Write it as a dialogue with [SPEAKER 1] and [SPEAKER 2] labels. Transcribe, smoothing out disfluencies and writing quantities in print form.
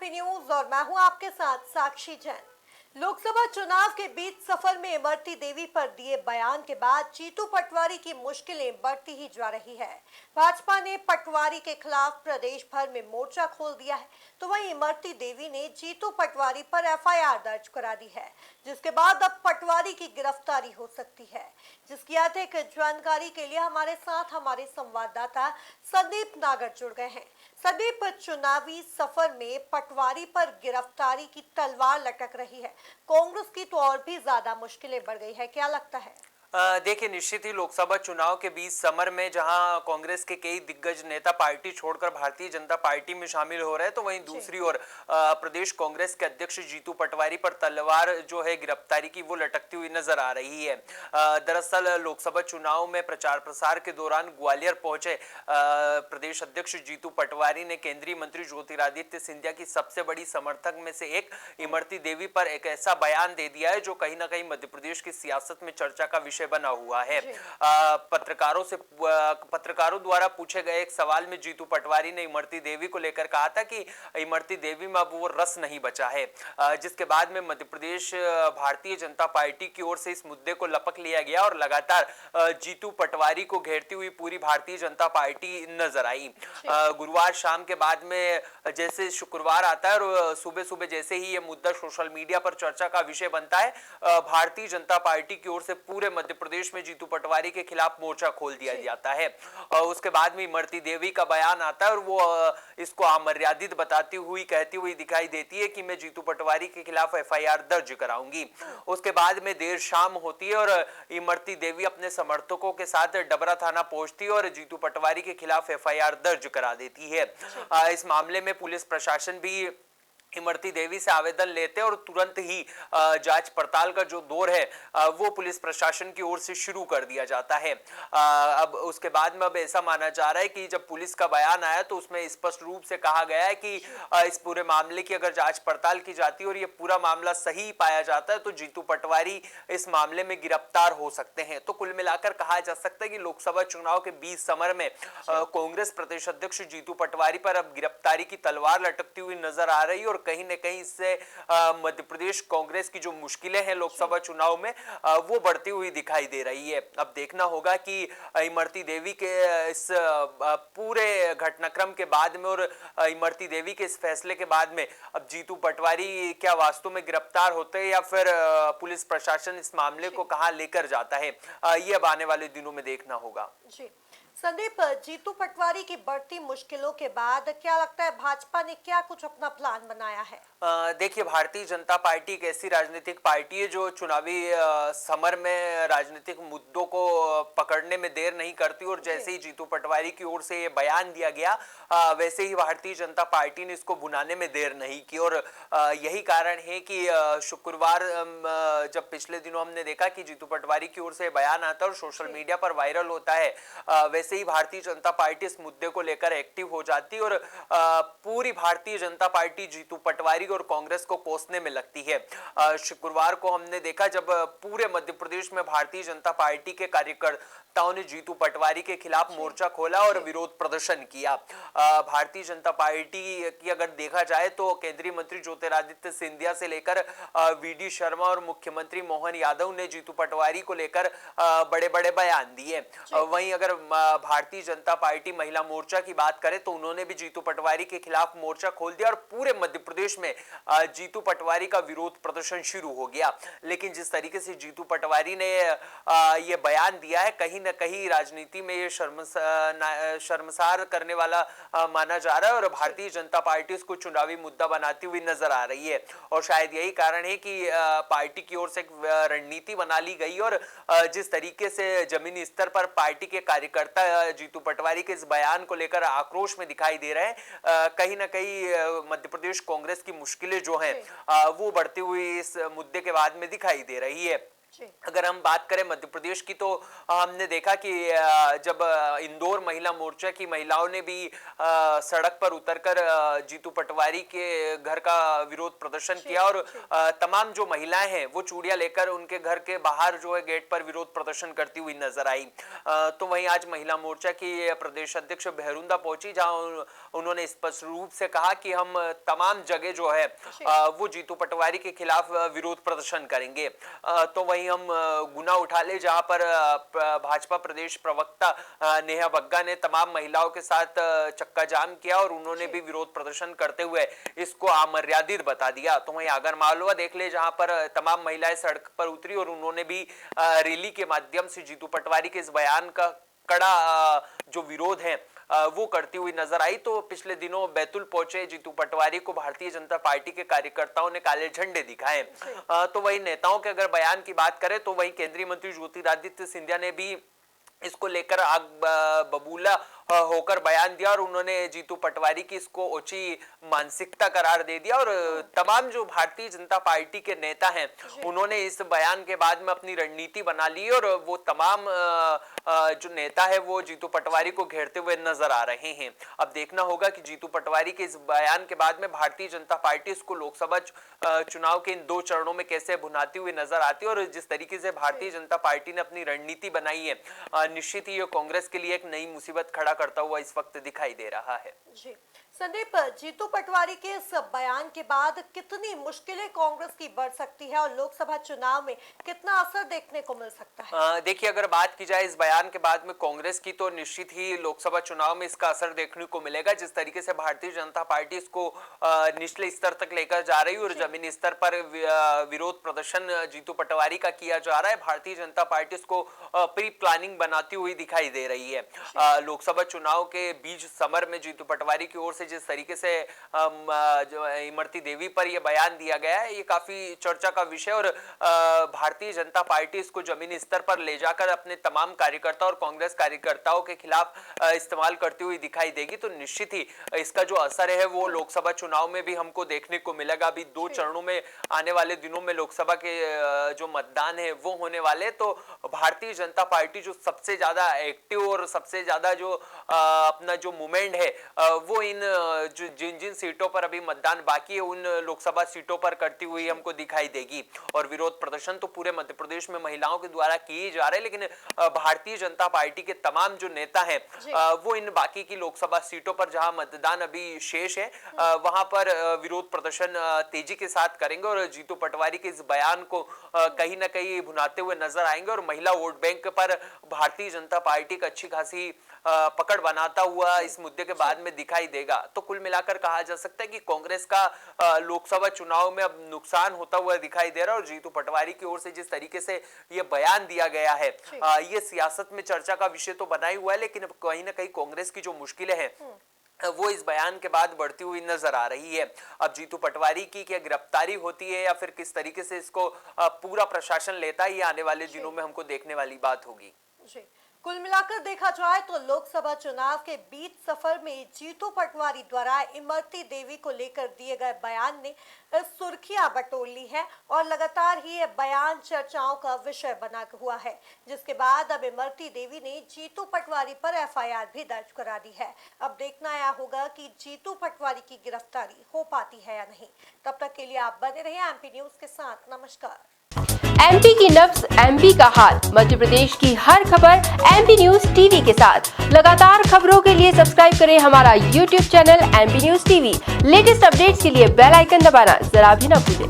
[SPEAKER 1] MP news और मैं हूं आपके साथ साक्षी जैन। लोकसभा चुनाव के बीच सफर में इमरती देवी पर दिए बयान के बाद जीतू पटवारी की मुश्किलें बढ़ती ही जा रही है। भाजपा ने पटवारी के खिलाफ प्रदेश भर में मोर्चा खोल दिया है, तो वहीं इमरती देवी ने जीतू पटवारी पर एफआईआर दर्ज करा दी है, जिसके बाद अब पटवारी की गिरफ्तारी हो सकती है। जिसकी अधिक जानकारी के लिए हमारे साथ हमारे संवाददाता संदीप नागर जुड़ गए हैं। संदीप, चुनावी सफर में पटवारी पर गिरफ्तारी की तलवार लटक रही है। कांग्रेस की तो और भी ज्यादा मुश्किलें बढ़ गई है, क्या लगता है?
[SPEAKER 2] देखिए, निश्चित ही लोकसभा चुनाव के बीच समर में जहां कांग्रेस के कई दिग्गज नेता पार्टी छोड़कर भारतीय जनता पार्टी में शामिल हो रहे हैं, तो वहीं दूसरी ओर प्रदेश कांग्रेस के अध्यक्ष जीतू पटवारी पर तलवार जो है गिरफ्तारी की वो लटकती हुई नजर आ रही है। दरअसल लोकसभा चुनाव में प्रचार प्रसार के दौरान ग्वालियर पहुंचे प्रदेश अध्यक्ष जीतू पटवारी ने केंद्रीय मंत्री ज्योतिरादित्य सिंधिया की सबसे बड़ी समर्थक में से एक इमरती देवी पर एक ऐसा बयान दे दिया है जो कहीं ना कहीं मध्य प्रदेश की सियासत में चर्चा का विषय बना हुआ है। पत्रकारों द्वारा पूछे गए एक सवाल में जीतू पटवारी ने इमरती देवी को लेकर कहा था कि इमरती देवी में अब वो रस नहीं बचा है, जिसके बाद में मध्य प्रदेश भारतीय जनता पार्टी की ओर से इस मुद्दे को लपक लिया गया और लगातार जीतू पटवारी को घेरती हुई पूरी भारतीय जनता पार्टी नजर आई। गुरुवार शाम के बाद में जैसे शुक्रवार आता है और सुबह सुबह जैसे ही ये मुद्दा सोशल मीडिया पर चर्चा का विषय बनता है, भारतीय जनता पार्टी की ओर से पूरे मध्य प्रदेश में जीतू पटवारी के खिलाफ मोर्चा खोल दिया जाता है। उसके बाद में इमरती देवी का बयान आता है और वो इसको अमर्यादित बताती हुई कहती हुई दिखाई देती है कि मैं जीतू पटवारी के खिलाफ एफआईआर दर्ज कराऊंगी। उसके बाद में देर शाम होती है और इमरती देवी अपने समर्थकों के साथ डबरा थाना पहुंचती है और जीतू पटवारी के खिलाफ एफआईआर दर्ज करा देती है। इस मामले में पुलिस प्रशासन भी इमरती देवी से आवेदन लेते और तुरंत ही जांच पड़ताल का जो दौर है वो पुलिस प्रशासन की ओर से शुरू कर दिया जाता है। अब उसके बाद में अब ऐसा माना जा रहा है कि जब पुलिस का बयान आया तो उसमें स्पष्ट रूप से कहा गया है कि इस पूरे मामले की अगर जांच पड़ताल की जाती है और ये पूरा मामला सही पाया जाता है तो जीतू पटवारी इस मामले में गिरफ्तार हो सकते हैं। तो कुल मिलाकर कहा जा सकता है कि लोकसभा चुनाव के बीच समर में कांग्रेस प्रदेश अध्यक्ष जीतू पटवारी पर अब गिरफ्तारी की तलवार लटकती हुई नजर आ रही है और कहीं न कहीं इससे मध्य प्रदेश कांग्रेस की जो मुश्किलें हैं लोकसभा चुनाव में वो बढ़ती हुई दिखाई दे रही है। अब देखना होगा कि इमरती देवी के इस पूरे घटनाक्रम के बाद में और इमरती देवी के इस फैसले के बाद में अब जीतू पटवारी क्या वास्तव में गिरफ्तार होते हैं या फिर पुलिस प्रशासन इस मामले को कहां लेकर जाता है, ये अब आने वाले दिनों में देखना होगा।
[SPEAKER 1] जी संदीप, जीतू पटवारी की बढ़ती मुश्किलों के बाद क्या लगता है भाजपा ने क्या कुछ अपना प्लान बनाया है?
[SPEAKER 2] देखिए, भारतीय जनता पार्टी एक ऐसी राजनीतिक पार्टी है जो चुनावी समर में राजनीतिक मुद्दों को पकड़ने में देर नहीं करती और जैसे ही जीतू पटवारी की ओर से ये बयान दिया गया वैसे ही भारतीय जनता पार्टी ने इसको भुनाने में देर नहीं की और यही कारण है कि शुक्रवार जब पिछले दिनों हमने देखा कि जीतू पटवारी की ओर से बयान आता है और सोशल मीडिया पर वायरल होता है, वैसे ही भारतीय जनता पार्टी इस मुद्दे को लेकर एक्टिव हो जाती है और पूरी भारतीय जनता पार्टी जीतू पटवारी और कांग्रेस को कोसने में लगती है। शुक्रवार को हमने देखा जब पूरे मध्य प्रदेश में भारतीय जनता पार्टी के कार्यकर्ताओं ने जीतू पटवारी के खिलाफ मोर्चा खोला और विरोध प्रदर्शन किया। भारतीय जनता पार्टी की अगर देखा जाए तो केंद्रीय मंत्री ज्योतिरादित्य सिंधिया से लेकर वीडी शर्मा और मुख्यमंत्री मोहन यादव ने जीतू पटवारी को लेकर बड़े बड़े बयान दिए। वहीं अगर भारतीय जनता पार्टी महिला मोर्चा की बात करें तो उन्होंने भी जीतू पटवारी के खिलाफ मोर्चा खोल दिया और पूरे मध्य प्रदेश में जीतू पटवारी का विरोध प्रदर्शन शुरू हो गया। लेकिन जिस तरीके से जीतू पटवारी ने ये बयान दिया है कहीं ना कहीं राजनीति में ये शर्मसार करने वाला माना जा रहा है और भारतीय जनता पार्टी इसको चुनावी मुद्दा बनाती हुई नजर आ रही है और शायद यही कारण है कि पार्टी की ओर से एक रणनीति बना ली गई और जिस तरीके से जमीनी स्तर पर पार्टी के कार्यकर्ता जीतू पटवारी के इस बयान को लेकर आक्रोश में दिखाई दे रहे हैं, कहीं ना कहीं मध्य प्रदेश कांग्रेस की मुश्किलें जो हैं वो बढ़ती हुई इस मुद्दे के बाद में दिखाई दे रही है। अगर हम बात करें मध्य प्रदेश की तो हमने देखा कि जब इंदौर महिला मोर्चा की महिलाओं ने भी सड़क पर उतरकर जीतू पटवारी के घर का विरोध प्रदर्शन किया और तमाम जो महिलाएं हैं वो चूड़ियां लेकर उनके घर के बाहर जो है गेट पर विरोध प्रदर्शन करती हुई नजर आई। तो वहीं आज महिला मोर्चा की प्रदेश अध्यक्ष बहरूंदा पहुंची, जहां उन्होंने स्पष्ट रूप से कहा कि हम तमाम जगह जो है वो जीतू पटवारी के खिलाफ विरोध प्रदर्शन करेंगे। तो वहीं हम गुना उठा ले, जहां पर भाजपा प्रदेश प्रवक्ता नेहा बग्गा ने तमाम महिलाओं के साथ चक्का जाम किया और उन्होंने भी विरोध प्रदर्शन करते हुए इसको अमर्यादित बता दिया। तो वहीं आगर मालवा देख ले, जहां पर तमाम महिलाएं सड़क पर उतरी और उन्होंने भी रैली के माध्यम से जीतू पटवारी के इस बयान का कड़ा जो विरोध है वो करती हुई नजर आई। तो पिछले दिनों बैतूल पहुंचे जीतू पटवारी को भारतीय जनता पार्टी के कार्यकर्ताओं ने काले झंडे दिखाए। तो वही नेताओं के अगर बयान की बात करें तो वही केंद्रीय मंत्री ज्योतिरादित्य सिंधिया ने भी इसको लेकर आग बबूला होकर बयान दिया और उन्होंने जीतू पटवारी की इसको ऊंची मानसिकता करार दे दिया। और तमाम जो भारतीय जनता पार्टी के नेता हैं उन्होंने इस बयान के बाद में अपनी रणनीति बना ली और वो तमाम जो नेता है वो जीतू पटवारी को घेरते हुए नजर आ रहे हैं। अब देखना होगा कि जीतू पटवारी के इस बयान के बाद में भारतीय जनता पार्टी इसको लोकसभा चुनाव के इन 2 चरणों में कैसे भुनाती हुई नजर आती है। और जिस तरीके से भारतीय जनता पार्टी ने अपनी रणनीति बनाई है, निश्चित ही ये कांग्रेस के लिए एक नई मुसीबत खड़ा करता हुआ इस वक्त दिखाई दे रहा है।
[SPEAKER 1] जी संदीप, जीतू पटवारी के इस बयान के बाद कितनी मुश्किलें कांग्रेस की बढ़ सकती है और लोकसभा चुनाव में कितना असर देखने को मिल सकता है?
[SPEAKER 2] देखिए, अगर बात की जाए इस बयान के बाद में कांग्रेस की, तो निश्चित ही लोकसभा चुनाव में इसका असर देखने को मिलेगा। जिस तरीके से भारतीय जनता पार्टी इसको निचले स्तर तक लेकर जा रही है और जमीनी स्तर पर विरोध प्रदर्शन जीतू पटवारी का किया जा रहा है, भारतीय जनता पार्टी इसको प्री प्लानिंग बनाती हुई दिखाई दे रही है। लोकसभा चुनाव के बीच समर में जीतू पटवारी की ओर से जिस तरीके से जो इमरती देवी पर यह बयान दिया गया है, ये काफी चर्चा का विषय और भारतीय जनता पार्टी इसको जमीनी स्तर पर ले जाकर अपने तमाम कार्यकर्ता और कांग्रेस कार्यकर्ताओं के खिलाफ इस्तेमाल करती हुई दिखाई देगी। तो निश्चित ही इसका जो असर है वो लोकसभा चुनाव में भी हमको देखने को मिलेगा। अभी 2 चरणों में आने वाले दिनों में लोकसभा के जो मतदान है वो होने वाले। तो भारतीय जनता पार्टी जो सबसे ज्यादा एक्टिव और सबसे ज्यादा जो अपना जो मूवमेंट है वो इन जिन सीटों पर अभी मतदान बाकी है उन लोकसभा सीटों पर करती हुई हमको दिखाई देगी। और विरोध प्रदर्शन तो पूरे मध्य प्रदेश में महिलाओं के द्वारा किए जा रहे हैं, लेकिन भारतीय जनता पार्टी के तमाम जो नेता हैं वो इन बाकी की लोकसभा सीटों पर जहां मतदान अभी शेष है वहां पर विरोध प्रदर्शन तेजी के साथ करेंगे और जीतू पटवारी के इस बयान को कहीं ना कहीं भुनाते हुए नजर आएंगे। और महिला वोट बैंक पर भारतीय जनता पार्टी का अच्छी खासी पकड़ बनाता हुआ इस मुद्दे के बाद में दिखाई देगा। तो कुल मिलाकर कहा जा सकता है कि कांग्रेस का लोकसभा चुनाव में अब नुकसान होता हुआ दिखाई दे रहा है। और जीतू पटवारी की ओर से जिस तरीके से ये बयान दिया गया है ये सियासत में चर्चा का विषय तो बना ही हुआ है, लेकिन कहीं ना कहीं कांग्रेस की जो मुश्किलें हैं वो इस बयान के बाद बढ़ती हुई नजर आ रही है। अब जीतू पटवारी की क्या गिरफ्तारी होती है या फिर किस तरीके से इसको पूरा प्रशासन लेता है, ये आने वाले दिनों में हमको देखने वाली बात होगी।
[SPEAKER 1] जी, कुल मिलाकर देखा जाए तो लोकसभा चुनाव के बीच सफर में जीतू पटवारी द्वारा इमरती देवी को लेकर दिए गए बयान ने सुर्खियां बटोर ली है और लगातार ही ये बयान चर्चाओं का विषय बना हुआ है, जिसके बाद अब इमरती देवी ने जीतू पटवारी पर एफआईआर भी दर्ज करा दी है। अब देखना यह होगा कि जीतू पटवारी की गिरफ्तारी हो पाती है या नहीं। तब तक के लिए आप बने रहिए एमपी न्यूज के साथ। नमस्कार।
[SPEAKER 3] एमपी की नब्ज एमपी का हाल, मध्य प्रदेश की हर खबर एमपी न्यूज टीवी के साथ। लगातार खबरों के लिए सब्सक्राइब करें हमारा YouTube channel MP news TV. Latest updates के लिए बेल आइकन दबाना जरा भी न भूलें।